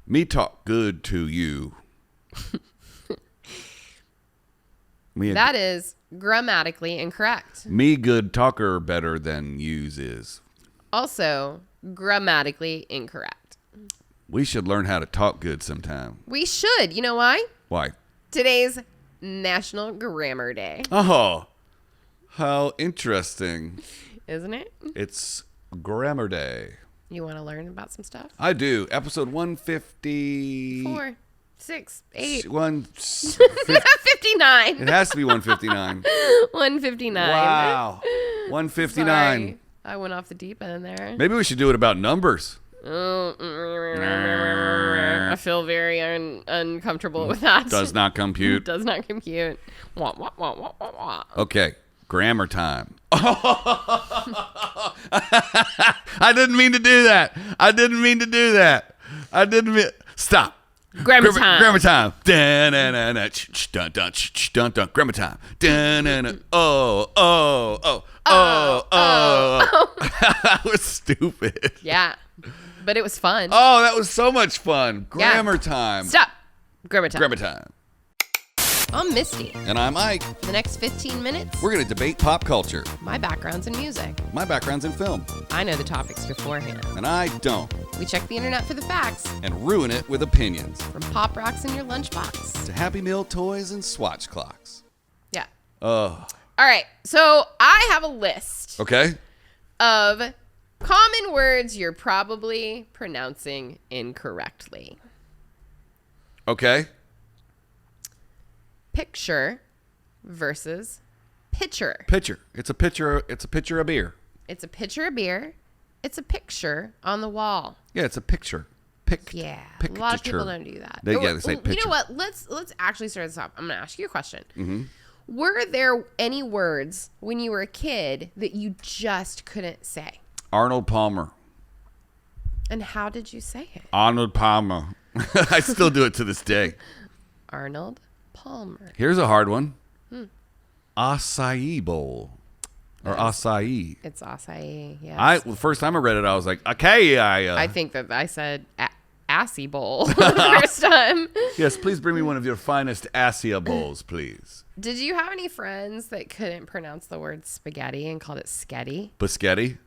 Me talk good to you. That is grammatically incorrect. Me good talker better than yous is. Also grammatically incorrect. We should learn how to talk good sometime. We should. You know why? Why? Today's National Grammar Day. Oh, how interesting. Isn't it? It's Grammar Day. You want to learn about some stuff? I do. Episode 150. 4, 6, 8. 59. It has to be 159. 159. Wow. 159. Sorry. I went off the deep end there. Maybe we should do it about numbers. I feel very uncomfortable with that. Does not compute. Does not compute. Wah, wah, wah, wah, wah, wah. Okay. Grammar time. I didn't mean to do that. Stop. Grammar time. Grammar time. Dun-dun-dun-dun. Dun-dun, dun-dun. Grammar time. Dun-dun-dun. Oh. That was stupid. Yeah. But it was fun. Oh, that was so much fun. Grammar time. Stop. Grammar time. Grammar time. I'm Misty. And I'm Ike. For the next 15 minutes, We're going to debate pop culture. my background's in music. My background's in film. I know the topics beforehand. And I don't. We check the internet for the facts. And ruin it with opinions. From pop rocks in your lunchbox. To Happy Meal toys and swatch clocks. Yeah. Oh. All right. So I have a list Okay. of common words you're probably pronouncing incorrectly. Okay. Picture versus pitcher. Pitcher. It's a pitcher of beer. It's a pitcher of beer. It's a picture on the wall. Yeah, it's a picture. Yeah. A lot of people don't do that. They say You picture. know what? Let's actually start this off. I'm going to ask you a question. Mm-hmm. Were there any words when you were a kid that you just couldn't say? Arnold Palmer. And how did you say it? Arnold Palmer. I still do it to this day. Arnold Palmer. Here's a hard one. Acai bowl. Or acai. It's acai, yes. The first time I read it, I was like, okay. I think that I said assy bowl the first time. Yes, please bring me one of your finest Asia bowls, please. Did you have any friends that couldn't pronounce the word spaghetti and called it sketty? Biscotti.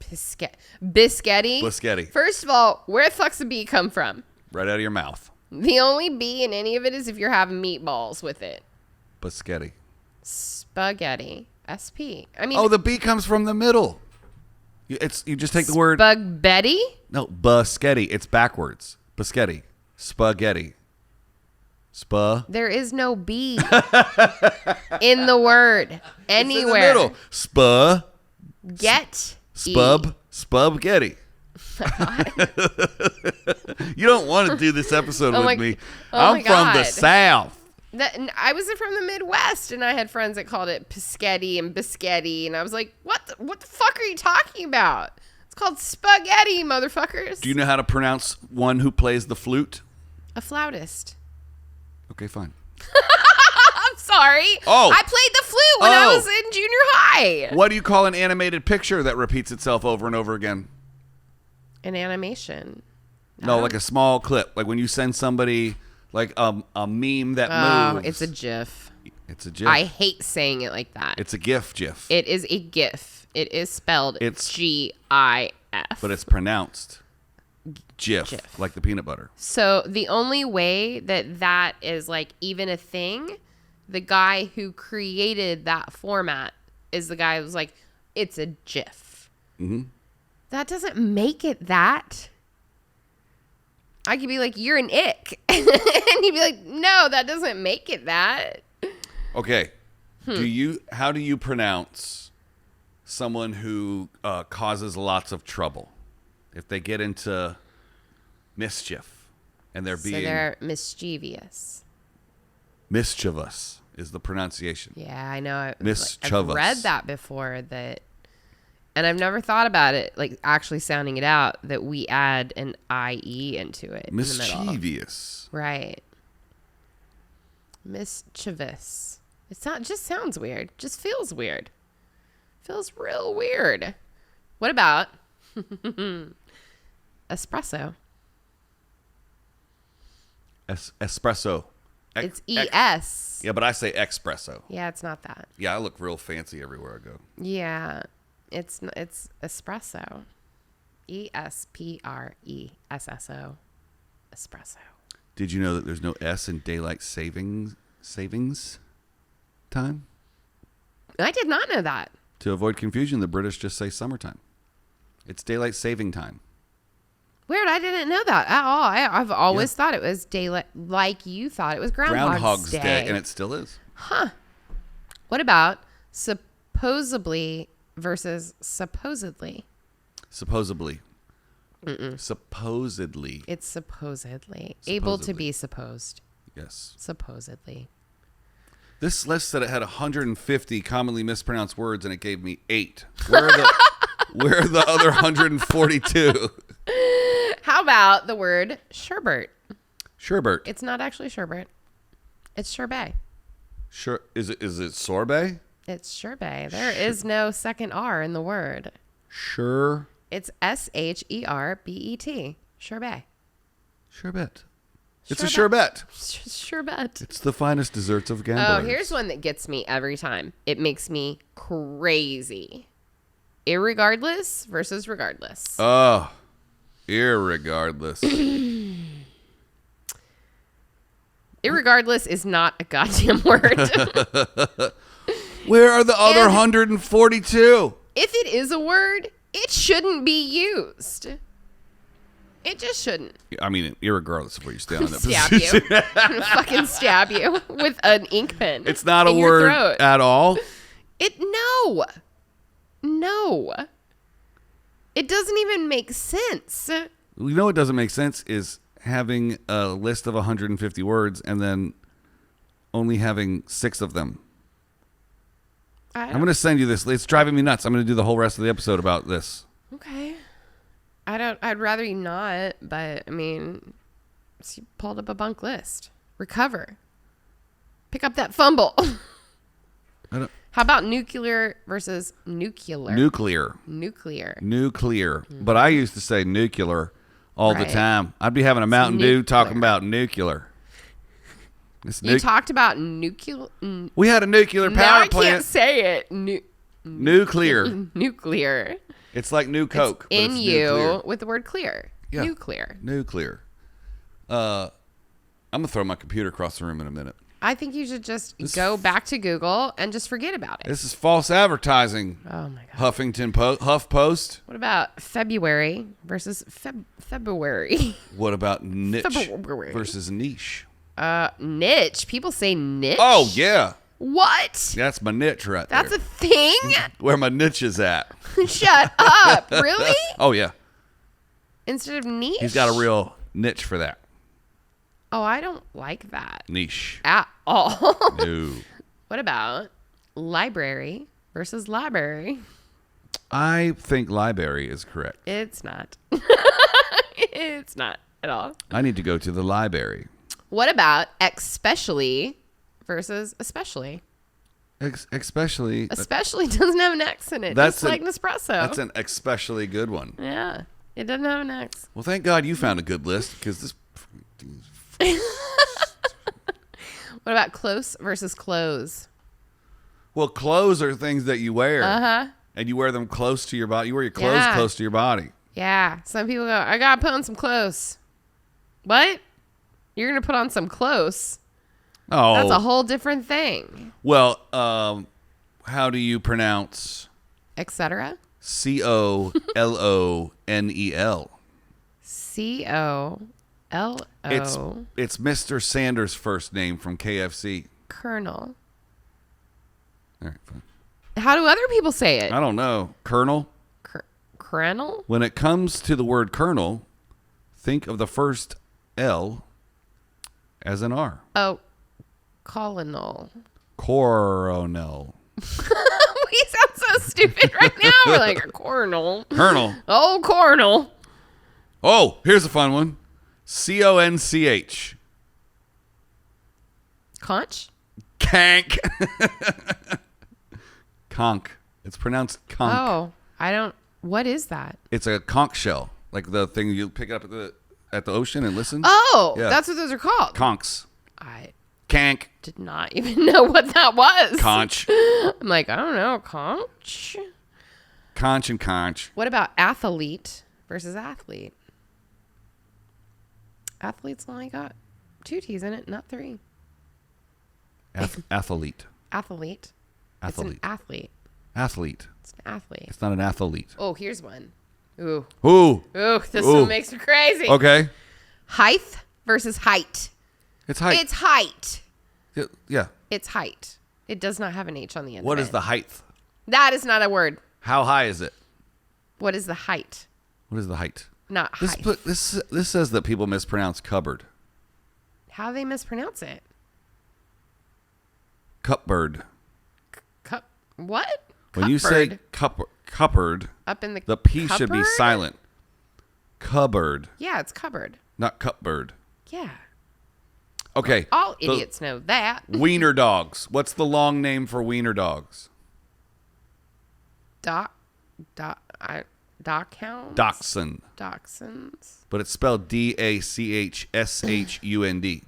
Biscotti? Biscotti. First of all, where the fuck's the B come from? Right out of your mouth. The only B in any of it is if you're having meatballs with it. Biscotti. Spaghetti. SP. I mean, Oh, the B comes from the middle. You just take the word. Spaghetti? No, biscotti. It's backwards. Biscotti. Spaghetti. There is no B in the word anywhere. It's in the middle. Get. Spaghetti. You don't want to do this episode with me. I'm from the South. I was from the Midwest, and I had friends that called it Piscetti and Biscotti, and I was like, what the fuck are you talking about? It's called spaghetti, motherfuckers. Do you know how to pronounce one who plays the flute? A flautist. Okay, fine. I'm sorry. Oh. I played the flute when I was in junior high. What do you call an animated picture that repeats itself over and over again? An animation. No, like a small clip. Like when you send somebody like a meme that moves. It's a GIF. It's a GIF. I hate saying it like that. It's a GIF. It is a GIF. It is spelled GIF. But it's pronounced GIF, like the peanut butter. So the only way that is like even a thing, the guy who created that format is the guy who was like, it's a GIF. Mm-hmm. That doesn't make it that. I could be like, you're an ick. And he'd be like, no, that doesn't make it that. Okay. How do you pronounce someone who causes lots of trouble? If they get into mischief and they're being... So they're mischievous. Mischievous is the pronunciation. Yeah, I know. Mischievous. I've read that before, and I've never thought about it, like actually sounding it out, that we add an IE into it. Mischievous. Right. Mischievous. Just sounds weird. Just feels weird. Feels real weird. What about espresso? Espresso. It's ES. Yeah, but I say espresso. Yeah, it's not that. Yeah, I look real fancy everywhere I go. Yeah, it's espresso. ESPRESSO. Espresso. Did you know that there's no S in daylight savings time? I did not know that. To avoid confusion, the British just say summertime. It's daylight saving time. Weird, I didn't know that at all. I've always thought it was daylight, like you thought it was Groundhog's Day. And it still is. Huh. What about supposedly versus supposedly? Supposedly. Supposedly. It's supposedly. Able to be supposed. Yes. Supposedly. This list said it had 150 commonly mispronounced words, and it gave me 8. Where are the other 142? How about the word sherbet? Sherbet. It's not actually sherbet. It's sherbet. Sure. Is it sorbet? It's sherbet. There is no second R in the word. Sure. It's SHERBET. Sherbet. Sherbet. It's a sherbet. Sherbet. It's the finest desserts of gamblers. Oh, here's one that gets me every time. It makes me crazy. Irregardless versus regardless. Oh, irregardless. Irregardless is not a goddamn word. Where are the other 142? If it is a word, it shouldn't be used. It just shouldn't. I mean, irregardless of where you stand on that Stab position. you. I'm gonna fucking stab you with an ink pen. It's not a in your word throat. at all. No. It doesn't even make sense. You know what doesn't make sense is having a list of 150 words and then only having 6 of them. I'm going to send you this. It's driving me nuts. I'm going to do the whole rest of the episode about this. Okay. I'd rather you not, but I mean, you pulled up a bunk list. Recover. Pick up that fumble. How about nuclear versus nuclear? Nuclear. But I used to say nuclear all the time. I'd be having a Mountain Dew talking about nuclear. You talked about nuclear. We had a nuclear power plant. I can't say it. Nuclear. Nuclear. It's like new Coke. It's in you nuclear. With the word clear. Yeah. Nuclear. I'm going to throw my computer across the room in a minute. I think you should just go back to Google and just forget about it. This is false advertising. Oh, my God. HuffPost. What about February versus February? What about niche versus niche? Niche. People say niche. Oh, yeah. What? That's my niche right That's there. a thing? Where my niche is at. Shut up. Really? Oh, yeah. Instead of niche? He's got a real niche for that. Oh, I don't like that. Niche. At all. No. What about library versus library? I think library is correct. It's not. It's not at all. I need to go to the library. What about especially versus especially? Especially. Especially doesn't have an X in it. That's like Nespresso. That's an especially good one. Yeah. It doesn't have an X. Well, thank God you found a good list because this. What about close versus clothes? Well, clothes are things that you wear. Uh-huh. And you wear them close to your body. You wear your clothes close to your body. Yeah. Some people go, I got to put on some clothes. What? You're going to put on some clothes? Oh. That's a whole different thing. Well, how do you pronounce? Etc. COLONEL. COLO. It's Mr. Sanders' first name from KFC. Colonel. All right, fine. How do other people say it? I don't know. Colonel? Colonel? When it comes to the word colonel, think of the first L as an R. Oh, colonel. Coronel. We sound so stupid right now. We're like, colonel. Colonel. Oh, colonel. Oh, here's a fun one. CONCH. Conch? Cank. Conch. It's pronounced conch. Oh, what is that? It's a conch shell, like the thing you pick up at the ocean and listen? Oh, Yeah. that's what those are called. Conchs. I Cank. did not even know what that was. Conch. I'm like, I don't know, conch. Conch and conch. What about athlete versus athlete? Athlete's only got 2 T's in it, not 3. Athlete. Athlete. It's an athlete. Athlete. It's an athlete. It's not an athlete. Oh, here's one. Ooh. Ooh. Ooh, this one makes me crazy. Okay. Height versus height. It's height. It's height. Yeah. It's height. It does not have an H on the end. What of is it. the height? That is not a word. How high is it? What is the height? What is the height? Not height. This says that people mispronounce cupboard. How do they mispronounce it? Cupboard. What? When you say cupboard, up in the P cupboard? should be silent. Cupboard. Yeah, it's cupboard. Not cupboard. Yeah. Okay. All idiots know that. Wiener dogs. What's the long name for wiener dogs? Dachshund. Dachshund. Dachshunds. But it's spelled Dachshund.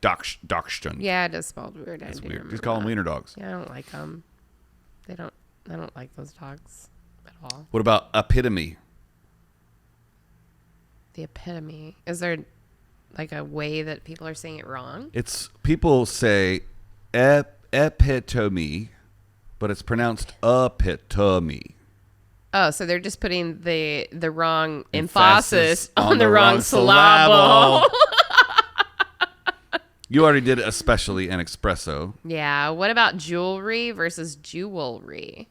Dachshund. Yeah, it is spelled weird. That's weird. Just call them wiener dogs. Yeah, I don't like them. I don't like those dogs at all. What about epitome? The epitome. Is there like a way that people are saying it wrong? It's people say epitome, but it's pronounced epitome. Oh, so they're just putting the wrong emphasis on the wrong syllable. syllable. You already did especially and espresso. Yeah. What about jewelry versus jewelry?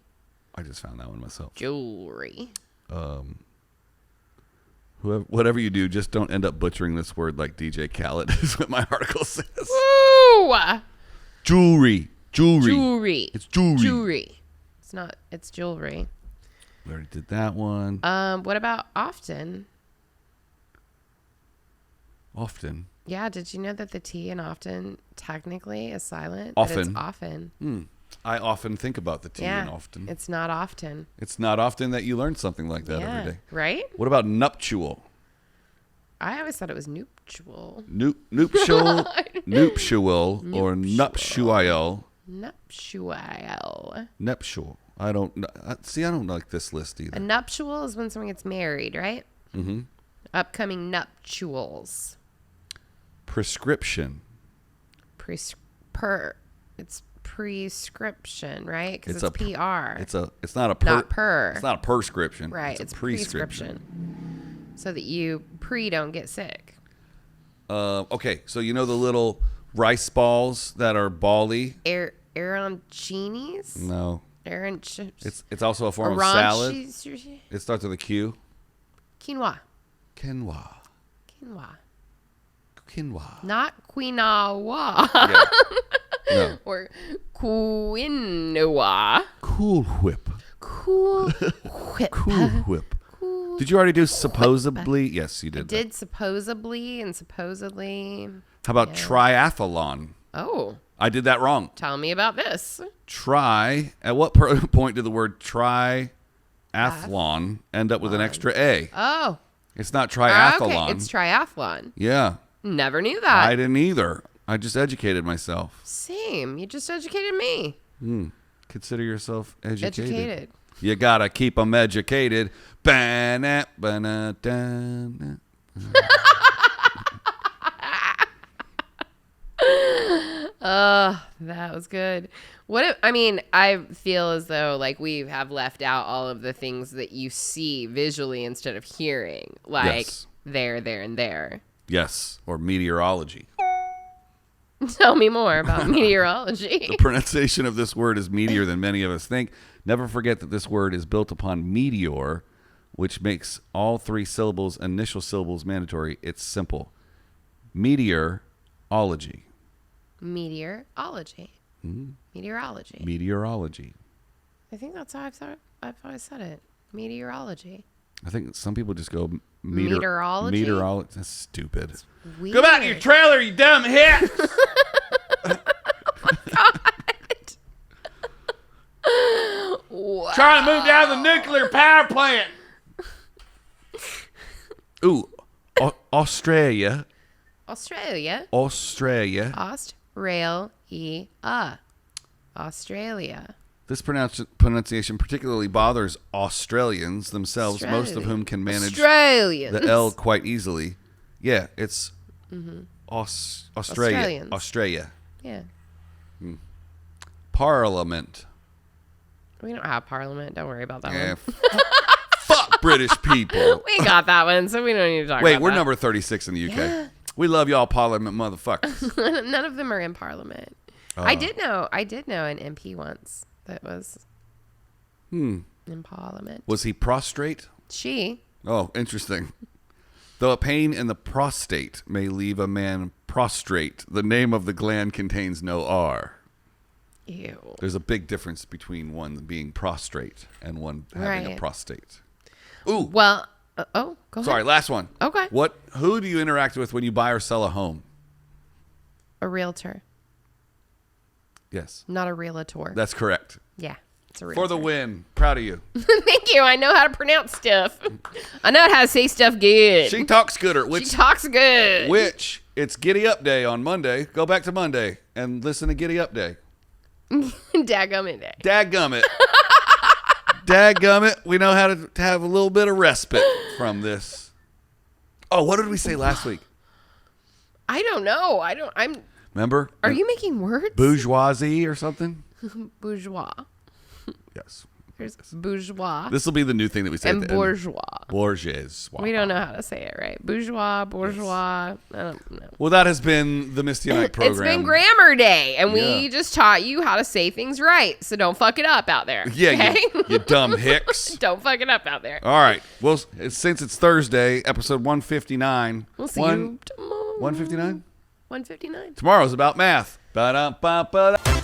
I just found that one myself. Jewelry. Whatever you do, just don't end up butchering this word like DJ Khaled is what my article says. Woo! Jewelry. Jewelry. It's jewelry. Jewelry. It's not. It's jewelry. We already did that one. What about often? Often. Yeah. Did you know that the T in often technically is silent? Often. That it's often. I often think about the T in often. It's not often. It's not often that you learn something like that every day. Right? What about nuptial? I always thought it was nuptial. Nuptial, or nuptial. Nuptial. Nuptial. I don't like this list either. A nuptial is when someone gets married, right? Mm-hmm. Upcoming nuptials. Prescription. It's prescription, right? Because it's PR. It's not a per. Not per. It's not a prescription. Right. It's prescription. So that you don't get sick. Okay. So you know the little rice balls that are bally? Arancinis? No. Chips. It's also a form of salad. It starts with a Q. Quinoa. Quinoa. Not quinoa. Yeah. No. Or quinoa. Cool Whip. Cool Whip. Cool Whip. Did you already do supposedly? Yes, you did. I did supposedly and supposedly. How about triathlon? Oh. I did that wrong. Tell me about this. At what point did the word triathlon end up with an extra A? Oh. It's not triathlon. Okay, it's triathlon. Yeah. Never knew that. I didn't either. I just educated myself. Same. You just educated me. Consider yourself educated. You gotta keep them educated. That was good. I feel as though like we have left out all of the things that you see visually instead of hearing, like there, and there. Yes, or meteorology. Tell me more about meteorology. The pronunciation of this word is meteor than many of us think. Never forget that this word is built upon meteor, which makes all 3 syllables, initial syllables, mandatory. It's simple. Meteorology. Meteorology. Meteorology. Meteorology. I think that's how I've always said it. Meteorology. I think some people just go meteorology. Meteorology. That's stupid. Weird. Go back to your trailer, you dumb hit. Wow. Trying to move down the nuclear power plant. Ooh. Australia. Australia. Australia. Australia. This pronunciation particularly bothers Australians themselves, most of whom can manage the L quite easily. Yeah, it's Australia. Australia. Yeah. Parliament. We don't have parliament. Don't worry about that one. Fuck British people. We got that one, so we don't need to talk about that. Wait, we're number 36 in the UK. Yeah. We love y'all parliament motherfuckers. None of them are in parliament. I did know an MP once that was in parliament. Was he prostrate? She. Oh, interesting. Though a pain in the prostate may leave a man prostrate, the name of the gland contains no R. Ew. There's a big difference between one being prostrate and one having a prostate. Ooh. Well, go ahead. Sorry, last one. Okay. Who do you interact with when you buy or sell a home? A realtor. Yes. Not a realtor. That's correct. Yeah. It's a realtor. For the win. Proud of you. Thank you. I know how to pronounce stuff. I know how to say stuff good. She talks gooder. She talks good. Which, it's Giddy Up Day on Monday. Go back to Monday and listen to Giddy Up Day. Dadgummit day. Dadgummit. Dadgummit. We know how to have a little bit of respite from this. Oh, what did we say last week? I don't know. Remember? Are you making words? Bourgeoisie or something? Bourgeois. Yes. There's bourgeois. This will be the new thing that we say. And bourgeois. Bourgeois. We don't know how to say it right. Bourgeois. Yes. I don't know. Well, that has been the Misty and Ike program. It's been grammar day, and we just taught you how to say things right. So don't fuck it up out there. Yeah, okay? you dumb hicks. Don't fuck it up out there. All right. Well, since it's Thursday, episode 159. We'll see you tomorrow. 159? 159. Tomorrow's about math. Ba-da-ba-ba-da.